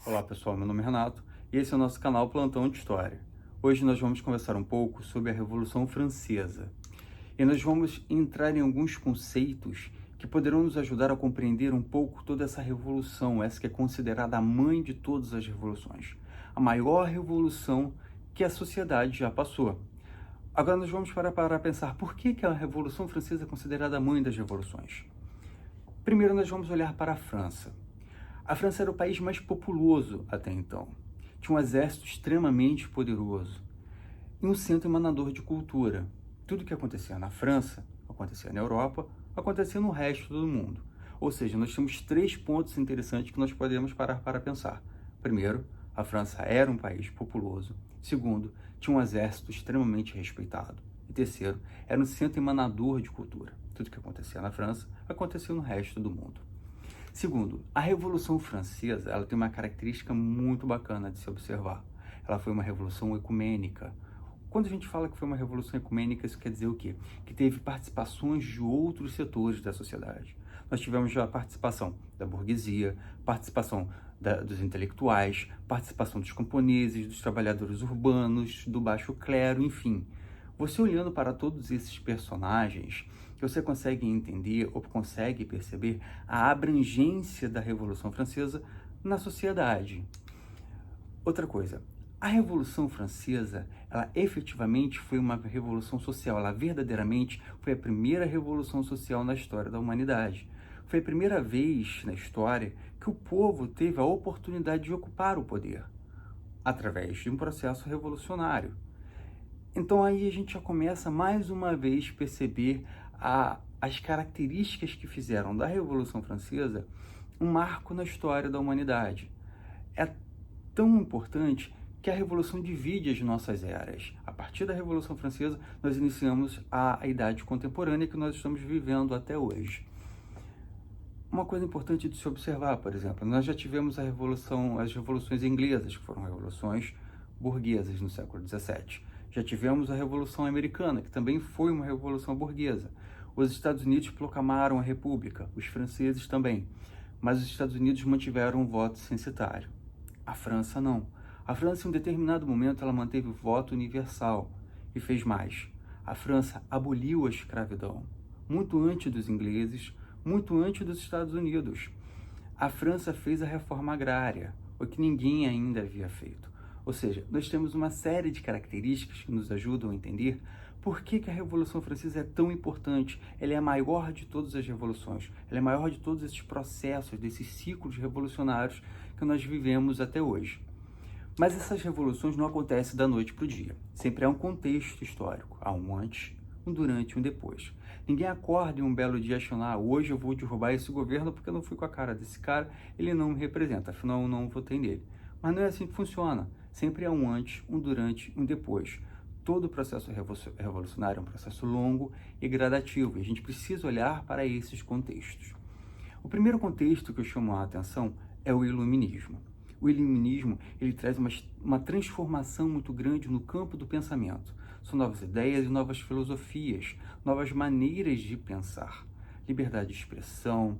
Olá pessoal, meu nome é Renato e esse é o nosso canal Plantão de História. Hoje nós vamos conversar um pouco sobre a Revolução Francesa e nós vamos entrar em alguns conceitos que poderão nos ajudar a compreender um pouco toda essa revolução, essa que é considerada a mãe de todas as revoluções, a maior revolução que a sociedade já passou. Agora nós vamos parar para pensar por que a Revolução Francesa é considerada a mãe das revoluções. Primeiro nós vamos olhar para a França. A França era o país mais populoso até então. Tinha um exército extremamente poderoso e um centro emanador de cultura. Tudo que acontecia na França, acontecia na Europa, acontecia no resto do mundo. Ou seja, nós temos três pontos interessantes que nós podemos parar para pensar. Primeiro, a França era um país populoso. Segundo, tinha um exército extremamente respeitado. E terceiro, era um centro emanador de cultura. Tudo que acontecia na França, acontecia no resto do mundo. Segundo, a Revolução Francesa ela tem uma característica muito bacana de se observar. Ela foi uma revolução ecumênica. Quando a gente fala que foi uma revolução ecumênica, isso quer dizer o quê? Que teve participações de outros setores da sociedade. Nós tivemos já a participação da burguesia, participação dos intelectuais, participação dos camponeses, dos trabalhadores urbanos, do baixo clero, enfim. Você olhando para todos esses personagens, você consegue entender ou consegue perceber a abrangência da Revolução Francesa na sociedade. Outra coisa, a Revolução Francesa, ela efetivamente foi uma revolução social, ela verdadeiramente foi a primeira revolução social na história da humanidade. Foi a primeira vez na história que o povo teve a oportunidade de ocupar o poder, através de um processo revolucionário. Então aí a gente já começa mais uma vez a perceber as características que fizeram da Revolução Francesa um marco na história da humanidade. É tão importante que a Revolução divide as nossas eras. A partir da Revolução Francesa, nós iniciamos a Idade Contemporânea que nós estamos vivendo até hoje. Uma coisa importante de se observar, por exemplo, nós já tivemos as revoluções inglesas, que foram revoluções burguesas no século XVII. Já tivemos a Revolução Americana, que também foi uma revolução burguesa. Os Estados Unidos proclamaram a República, os franceses também, mas os Estados Unidos mantiveram o voto censitário. A França não. A França, em um determinado momento, ela manteve o voto universal e fez mais. A França aboliu a escravidão, muito antes dos ingleses, muito antes dos Estados Unidos. A França fez a reforma agrária, o que ninguém ainda havia feito. Ou seja, nós temos uma série de características que nos ajudam a entender por que a Revolução Francesa é tão importante. Ela é a maior de todas as revoluções, ela é a maior de todos esses processos, desses ciclos revolucionários que nós vivemos até hoje. Mas essas revoluções não acontecem da noite para o dia. Sempre há um contexto histórico, há um antes, um durante e um depois. Ninguém acorda em um belo dia achando, hoje eu vou derrubar esse governo porque eu não fui com a cara desse cara, ele não me representa, afinal eu não votei nele. Mas não é assim que funciona. Sempre há um antes, um durante e um depois. Todo o processo revolucionário é um processo longo e gradativo, e a gente precisa olhar para esses contextos. O primeiro contexto que eu chamo a atenção é o iluminismo. O iluminismo ele traz uma transformação muito grande no campo do pensamento. São novas ideias e novas filosofias, novas maneiras de pensar. Liberdade de expressão,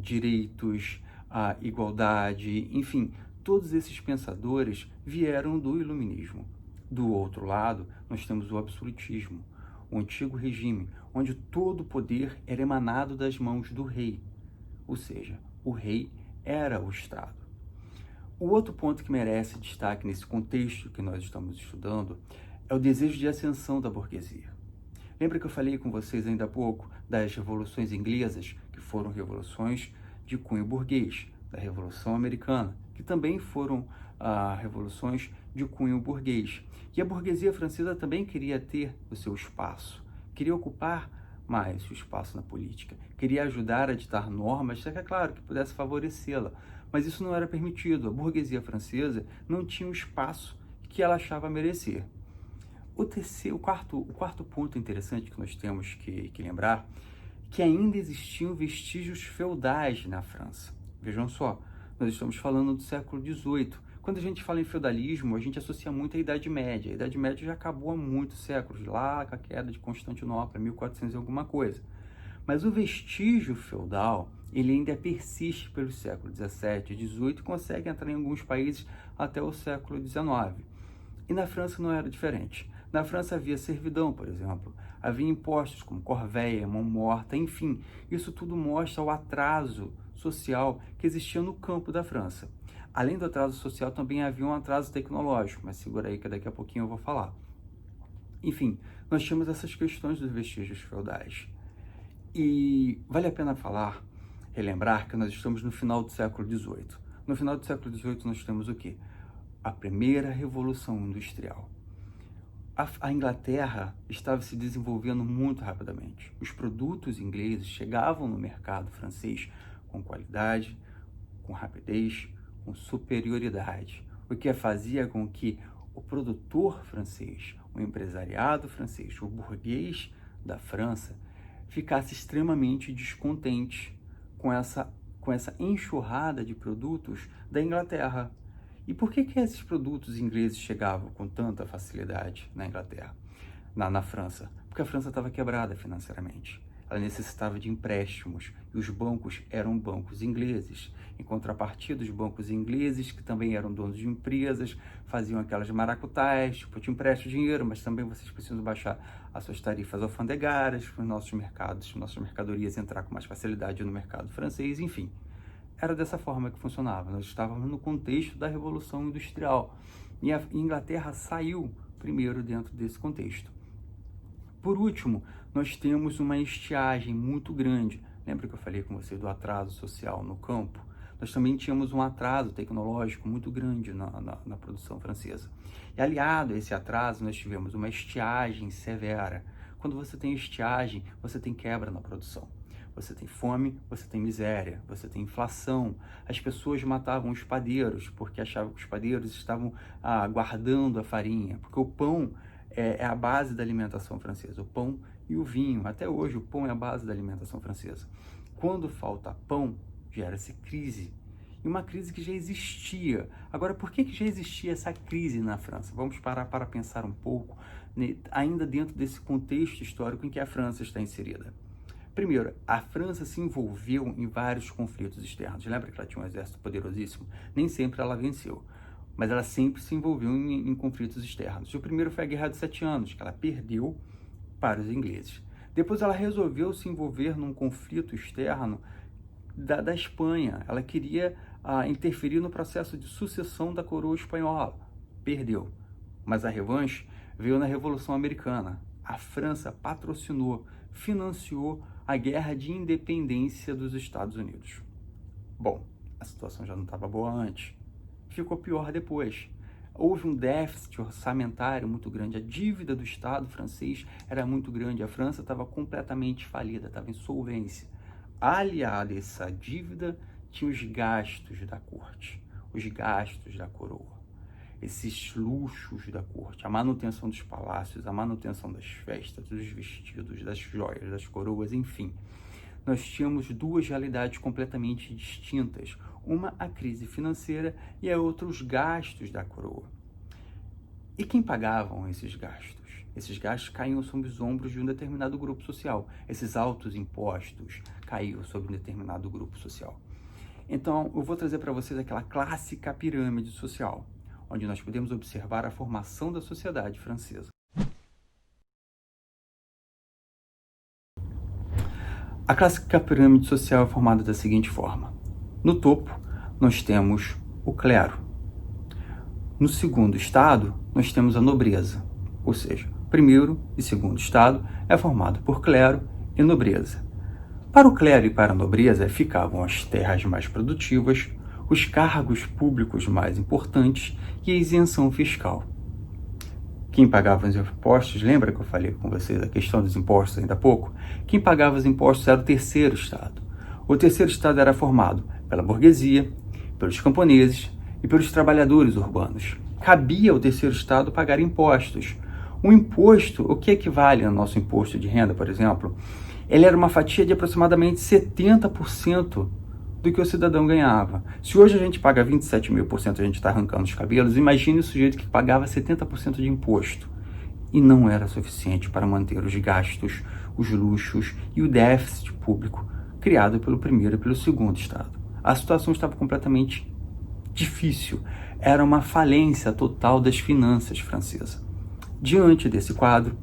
direitos, igualdade, enfim, todos esses pensadores vieram do iluminismo. Do outro lado, nós temos o absolutismo, o antigo regime, onde todo o poder era emanado das mãos do rei, ou seja, o rei era o Estado. O outro ponto que merece destaque nesse contexto que nós estamos estudando é o desejo de ascensão da burguesia. Lembra que eu falei com vocês ainda há pouco das revoluções inglesas, que foram revoluções de cunho burguês, da Revolução Americana, que também foram revoluções de cunho burguês. E a burguesia francesa também queria ter o seu espaço, queria ocupar mais o espaço na política, queria ajudar a ditar normas, é claro, que pudesse favorecê-la, mas isso não era permitido. A burguesia francesa não tinha o espaço que ela achava merecer. O quarto ponto interessante que nós temos que lembrar, que ainda existiam vestígios feudais na França. Vejam só, nós estamos falando do século XVIII. Quando a gente fala em feudalismo, a gente associa muito à Idade Média. A Idade Média já acabou há muitos séculos, lá com a queda de Constantinopla, 1400 e alguma coisa. Mas o vestígio feudal ele ainda persiste pelos séculos XVII e XVIII e consegue entrar em alguns países até o século XIX. E na França não era diferente. Na França havia servidão, por exemplo, havia impostos como corvéia, mão morta, enfim, isso tudo mostra o atraso social que existia no campo da França. Além do atraso social, também havia um atraso tecnológico, mas segura aí que daqui a pouquinho eu vou falar. Enfim, nós tínhamos essas questões dos vestígios feudais. E vale a pena relembrar que nós estamos no final do século XVIII. No final do século XVIII nós temos o quê? A primeira Revolução Industrial. A Inglaterra estava se desenvolvendo muito rapidamente. Os produtos ingleses chegavam no mercado francês com qualidade, com rapidez, com superioridade, o que fazia com que o produtor francês, o empresariado francês, o burguês da França, ficasse extremamente descontente com essa enxurrada de produtos da Inglaterra. E por que esses produtos ingleses chegavam com tanta facilidade na Inglaterra, na França? Porque a França estava quebrada financeiramente. Ela necessitava de empréstimos e os bancos eram bancos ingleses. Em contrapartida, os bancos ingleses, que também eram donos de empresas, faziam aquelas maracutais, tipo, eu te empresto dinheiro, mas também vocês precisam baixar as suas tarifas alfandegárias para os nossos mercados, nossas mercadorias entrar com mais facilidade no mercado francês, enfim. Era dessa forma que funcionava. Nós estávamos no contexto da Revolução Industrial e a Inglaterra saiu primeiro dentro desse contexto. Por último, nós temos uma estiagem muito grande. Lembra que eu falei com você do atraso social no campo? Nós também tínhamos um atraso tecnológico muito grande na produção francesa. E aliado a esse atraso, nós tivemos uma estiagem severa. Quando você tem estiagem, você tem quebra na produção. Você tem fome, você tem miséria, você tem inflação. As pessoas matavam os padeiros porque achavam que os padeiros estavam guardando a farinha, porque o pão é a base da alimentação francesa, o pão e o vinho. Até hoje o pão é a base da alimentação francesa. Quando falta pão, gera-se crise. E uma crise que já existia. Agora, por que já existia essa crise na França? Vamos parar para pensar um pouco, ainda dentro desse contexto histórico em que a França está inserida. Primeiro, a França se envolveu em vários conflitos externos. Lembra que ela tinha um exército poderosíssimo? Nem sempre ela venceu, mas ela sempre se envolveu em conflitos externos. O primeiro foi a Guerra dos 7 Anos, que ela perdeu para os ingleses. Depois ela resolveu se envolver num conflito externo da Espanha. Ela queria interferir no processo de sucessão da coroa espanhola. Perdeu. Mas a revanche veio na Revolução Americana. A França patrocinou, financiou a guerra de independência dos Estados Unidos. Bom, a situação já não estava boa antes. Ficou pior depois. Houve um déficit orçamentário muito grande. A dívida do Estado francês era muito grande. A França estava completamente falida, estava em insolvência. Aliado a essa dívida, tinha os gastos da corte, os gastos da coroa. Esses luxos da corte, a manutenção dos palácios, a manutenção das festas, dos vestidos, das joias, das coroas, enfim. Nós tínhamos duas realidades completamente distintas. Uma, a crise financeira, e a outra, os gastos da coroa. E quem pagavam esses gastos? Esses gastos caíam sobre os ombros de um determinado grupo social. Esses altos impostos caíam sobre um determinado grupo social. Então, eu vou trazer para vocês aquela clássica pirâmide social, onde nós podemos observar a formação da sociedade francesa. A clássica pirâmide social é formada da seguinte forma. No topo, nós temos o clero. No segundo estado, nós temos a nobreza, ou seja, o primeiro e segundo estado é formado por clero e nobreza. Para o clero e para a nobreza ficavam as terras mais produtivas, os cargos públicos mais importantes e a isenção fiscal. Quem pagava os impostos, lembra que eu falei com vocês a questão dos impostos ainda há pouco? Quem pagava os impostos era o terceiro estado. O terceiro estado era formado pela burguesia, pelos camponeses e pelos trabalhadores urbanos. Cabia ao terceiro estado pagar impostos. O imposto, o que equivale ao nosso imposto de renda, por exemplo, ele era uma fatia de aproximadamente 70% do que o cidadão ganhava. Se hoje a gente paga 27.000%, a gente está arrancando os cabelos, imagine o sujeito que pagava 70% de imposto. E não era suficiente para manter os gastos, os luxos e o déficit público criado pelo primeiro e pelo segundo Estado. A situação estava completamente difícil. Era uma falência total das finanças francesas. Diante desse quadro,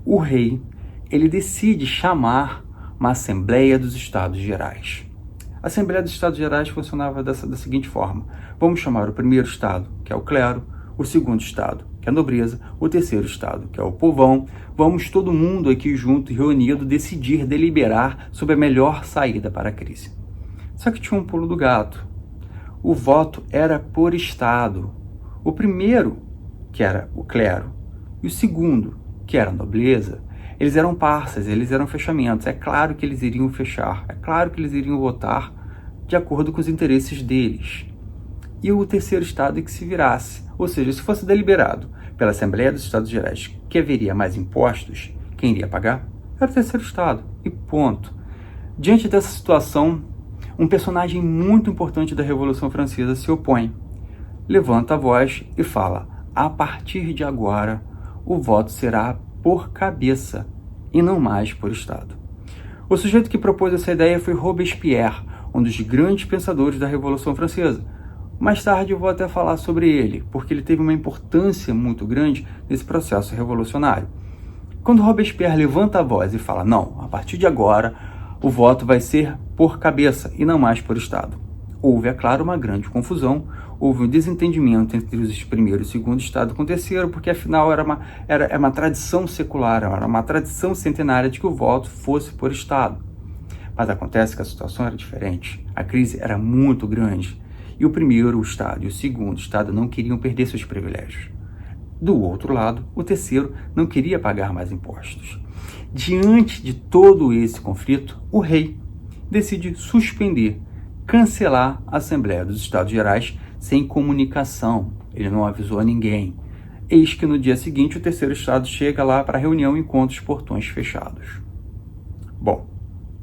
o rei ele decide chamar uma Assembleia dos Estados Gerais. A Assembleia dos Estados Gerais funcionava da seguinte forma: vamos chamar o primeiro Estado, que é o clero, o segundo Estado, que é a nobreza, o terceiro Estado, que é o povão. Vamos todo mundo aqui junto e reunido decidir, deliberar sobre a melhor saída para a crise. Só que tinha um pulo do gato. O voto era por Estado. O primeiro, que era o clero, e o segundo, que era a nobreza, eles eram parças, eles eram fechamentos. É claro que eles iriam fechar, é claro que eles iriam votar de acordo com os interesses deles. E o terceiro Estado é que se virasse. Ou seja, se fosse deliberado pela Assembleia dos Estados Gerais que haveria mais impostos, quem iria pagar? Era o terceiro Estado. E ponto. Diante dessa situação, um personagem muito importante da Revolução Francesa se opõe. Levanta a voz e fala: a partir de agora, o voto será por cabeça e não mais por Estado. O sujeito que propôs essa ideia foi Robespierre, um dos grandes pensadores da Revolução Francesa. Mais tarde eu vou até falar sobre ele, porque ele teve uma importância muito grande nesse processo revolucionário. Quando Robespierre levanta a voz e fala: não, a partir de agora o voto vai ser por cabeça e não mais por Estado. Houve, é claro, uma grande confusão, houve um desentendimento entre os primeiro e segundo Estado com o terceiro, porque afinal era uma tradição secular, era uma tradição centenária de que o voto fosse por Estado. Mas acontece que a situação era diferente, a crise era muito grande, e o primeiro Estado e o segundo Estado não queriam perder seus privilégios. Do outro lado, o terceiro não queria pagar mais impostos. Diante de todo esse conflito, o rei decide suspender, cancelar a Assembleia dos Estados Gerais sem comunicação. Ele não avisou a ninguém. Eis que no dia seguinte o terceiro Estado chega lá para a reunião e encontra os portões fechados. Bom,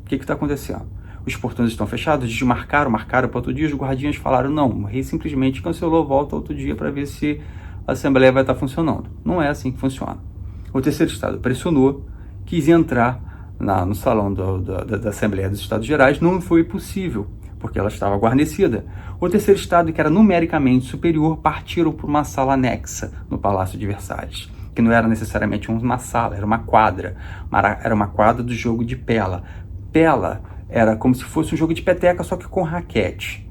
o que está acontecendo? Os portões estão fechados, marcaram para outro dia, os guardinhas falaram: não, o rei simplesmente cancelou, volta outro dia para ver se a Assembleia vai estar funcionando. Não é assim que funciona. O terceiro Estado pressionou, quis entrar no salão da Assembleia dos Estados Gerais, não foi possível, porque ela estava guarnecida. O terceiro Estado, que era numericamente superior, partiram para uma sala anexa no Palácio de Versalhes, que não era necessariamente uma sala, era uma quadra. Era uma quadra do jogo de pela. Pela era como se fosse um jogo de peteca, só que com raquete.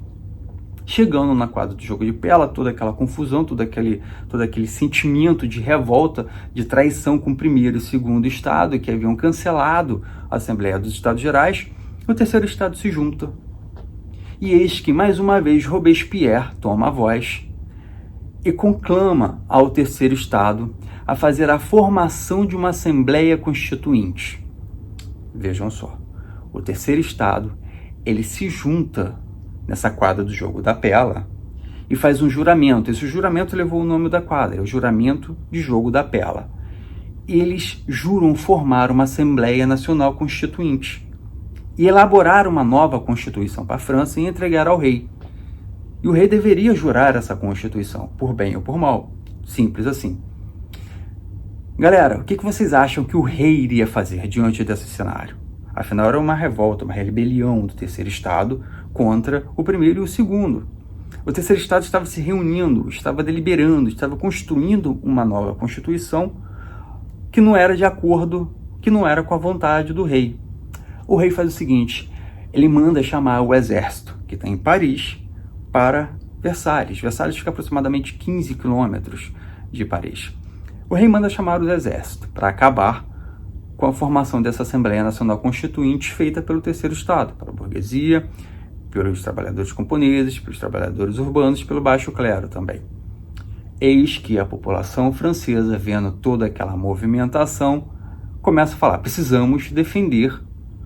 Chegando na quadra do jogo de pela, toda aquela confusão, todo aquele sentimento de revolta, de traição com o primeiro e segundo Estado, que haviam cancelado a Assembleia dos Estados Gerais, o terceiro Estado se junta. E eis que, mais uma vez, Robespierre toma a voz e conclama ao terceiro Estado a fazer a formação de uma Assembleia Constituinte. Vejam só, o terceiro Estado, ele se junta nessa quadra do jogo da pela e faz um juramento. Esse juramento levou o nome da quadra, é o juramento de jogo da pela. Eles juram formar uma Assembleia Nacional Constituinte e elaborar uma nova Constituição para a França e entregar ao rei. E o rei deveria jurar essa Constituição, por bem ou por mal. Simples assim. Galera, o que vocês acham que o rei iria fazer diante desse cenário? Afinal, era uma revolta, uma rebelião do terceiro Estado contra o primeiro e o segundo. O terceiro Estado estava se reunindo, estava deliberando, estava construindo uma nova Constituição que não era de acordo, que não era com a vontade do rei. O rei faz o seguinte: ele manda chamar o exército, que está em Paris, para Versalhes. Versalhes fica aproximadamente 15 quilômetros de Paris. O rei manda chamar o exército para acabar com a formação dessa Assembleia Nacional Constituinte feita pelo terceiro Estado, pela burguesia, pelos trabalhadores camponeses, pelos trabalhadores urbanos e pelo baixo clero também. Eis que a população francesa, vendo toda aquela movimentação, começa a falar: precisamos defender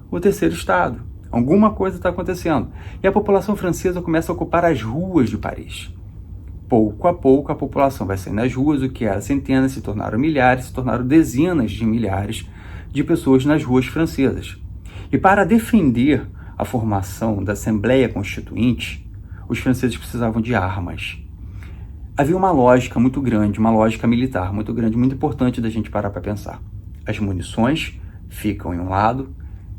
o terceiro Estado. Alguma coisa está acontecendo. E a população francesa começa a ocupar as ruas de Paris. Pouco a pouco a população vai sair nas ruas, o que era centenas se tornaram milhares, se tornaram dezenas de milhares de pessoas nas ruas francesas. E para defender a formação da Assembleia Constituinte, os franceses precisavam de armas. Havia uma lógica muito grande, uma lógica militar muito grande, muito importante da gente parar para pensar. As munições ficam em um lado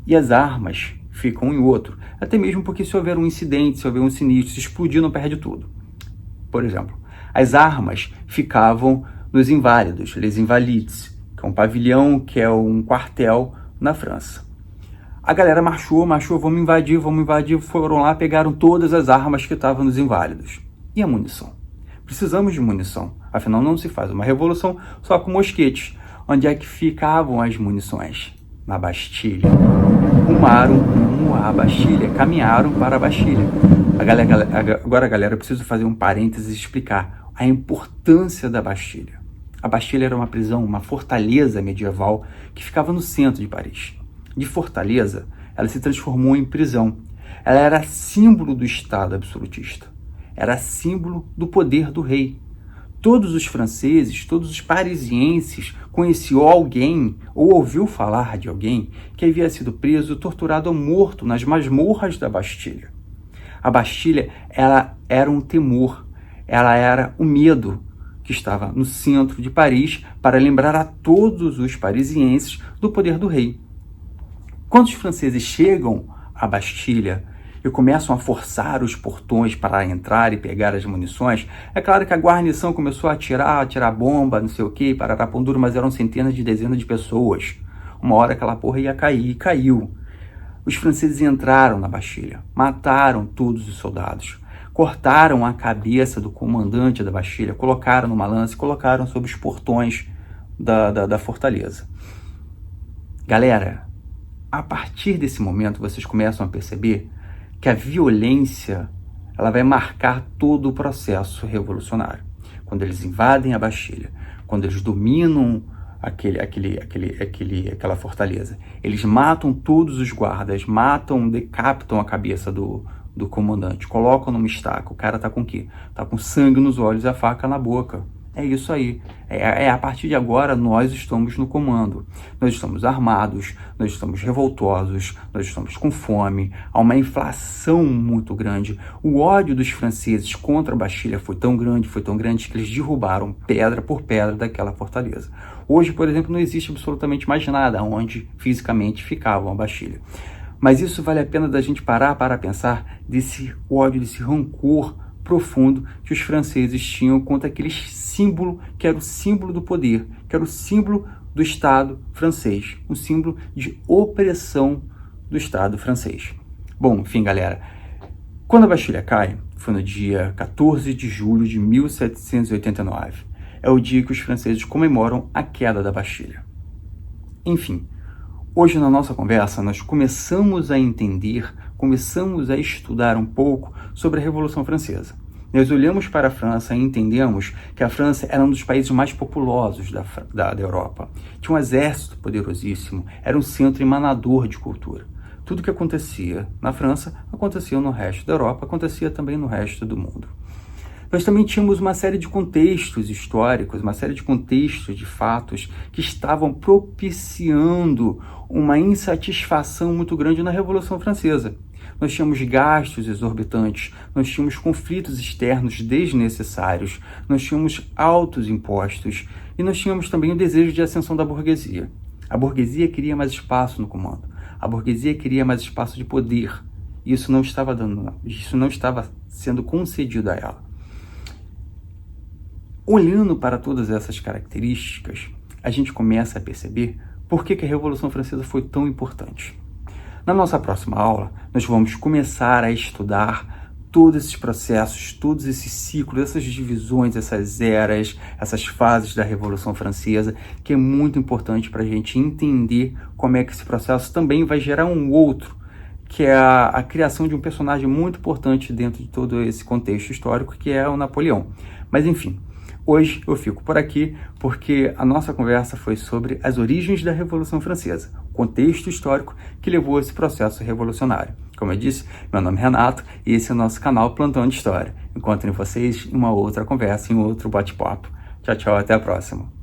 e as armas fica um em outro. Até mesmo porque se houver um incidente, se houver um sinistro, se explodir, não perde tudo. Por exemplo, as armas ficavam nos Inválidos, les Invalides, que é um pavilhão, que é um quartel na França. A galera marchou, vamos invadir, foram lá, pegaram todas as armas que estavam nos Inválidos. E a munição? Precisamos de munição, afinal não se faz uma revolução só com mosquetes. Onde é que ficavam as munições? Na Bastilha. Rumaram rumo à Bastilha, caminharam para a Bastilha. Agora, galera, eu preciso fazer um parênteses e explicar a importância da Bastilha. A Bastilha era uma prisão, uma fortaleza medieval que ficava no centro de Paris. De fortaleza, ela se transformou em prisão. Ela era símbolo do Estado absolutista. Era símbolo do poder do rei. Todos os franceses, todos os parisienses conheciam alguém ou ouviu falar de alguém que havia sido preso, torturado ou morto nas masmorras da Bastilha. A Bastilha, ela era um temor, ela era o medo que estava no centro de Paris para lembrar a todos os parisienses do poder do rei. Quando os franceses chegam à Bastilha e começam a forçar os portões para entrar e pegar as munições, é claro que a guarnição começou a atirar bomba, não sei o que, parará pão duro, mas eram centenas de dezenas de pessoas. Uma hora aquela porra ia cair, e caiu. Os franceses entraram na Bastilha, mataram todos os soldados, cortaram a cabeça do comandante da Bastilha, colocaram numa lança e colocaram sobre os portões da fortaleza. Galera, a partir desse momento vocês começam a perceber que a violência ela vai marcar todo o processo revolucionário. Quando eles invadem a Bastilha, quando eles dominam aquela fortaleza, eles matam todos os guardas, decapitam a cabeça do comandante, colocam numa estaca. O cara tá com o quê? Tá com sangue nos olhos e a faca na boca. É isso aí. A partir de agora, nós estamos no comando. Nós estamos armados, nós estamos revoltosos, nós estamos com fome, há uma inflação muito grande. O ódio dos franceses contra a Bastilha foi tão grande que eles derrubaram pedra por pedra daquela fortaleza. Hoje, por exemplo, não existe absolutamente mais nada onde fisicamente ficava a Bastilha. Mas isso vale a pena da gente parar para pensar desse ódio, desse rancor profundo que os franceses tinham contra aquele símbolo que era o símbolo do poder, que era o símbolo do Estado francês, um símbolo de opressão do Estado francês. Bom, enfim, galera, quando a Bastilha cai, foi no dia 14 de julho de 1789. É o dia que os franceses comemoram a queda da Bastilha. Enfim, hoje na nossa conversa nós começamos a entender, começamos a estudar um pouco sobre a Revolução Francesa. Nós olhamos para a França e entendemos que a França era um dos países mais populosos da Europa. Tinha um exército poderosíssimo, era um centro emanador de cultura. Tudo que acontecia na França acontecia no resto da Europa, acontecia também no resto do mundo. Nós também tínhamos uma série de contextos históricos, uma série de contextos de fatos que estavam propiciando uma insatisfação muito grande na Revolução Francesa. Nós tínhamos gastos exorbitantes, nós tínhamos conflitos externos desnecessários, nós tínhamos altos impostos e nós tínhamos também o desejo de ascensão da burguesia. A burguesia queria mais espaço no comando, a burguesia queria mais espaço de poder. Isso não estava sendo concedido a ela. Olhando para todas essas características, a gente começa a perceber por que a Revolução Francesa foi tão importante. Na nossa próxima aula, nós vamos começar a estudar todos esses processos, todos esses ciclos, essas divisões, essas eras, essas fases da Revolução Francesa, que é muito importante para a gente entender como é que esse processo também vai gerar um outro, que é a criação de um personagem muito importante dentro de todo esse contexto histórico, que é o Napoleão. Mas enfim, hoje eu fico por aqui porque a nossa conversa foi sobre as origens da Revolução Francesa, o contexto histórico que levou a esse processo revolucionário. Como eu disse, meu nome é Renato e esse é o nosso canal Plantão de História. Encontro vocês em uma outra conversa, em outro bate-papo. Tchau, tchau, até a próxima.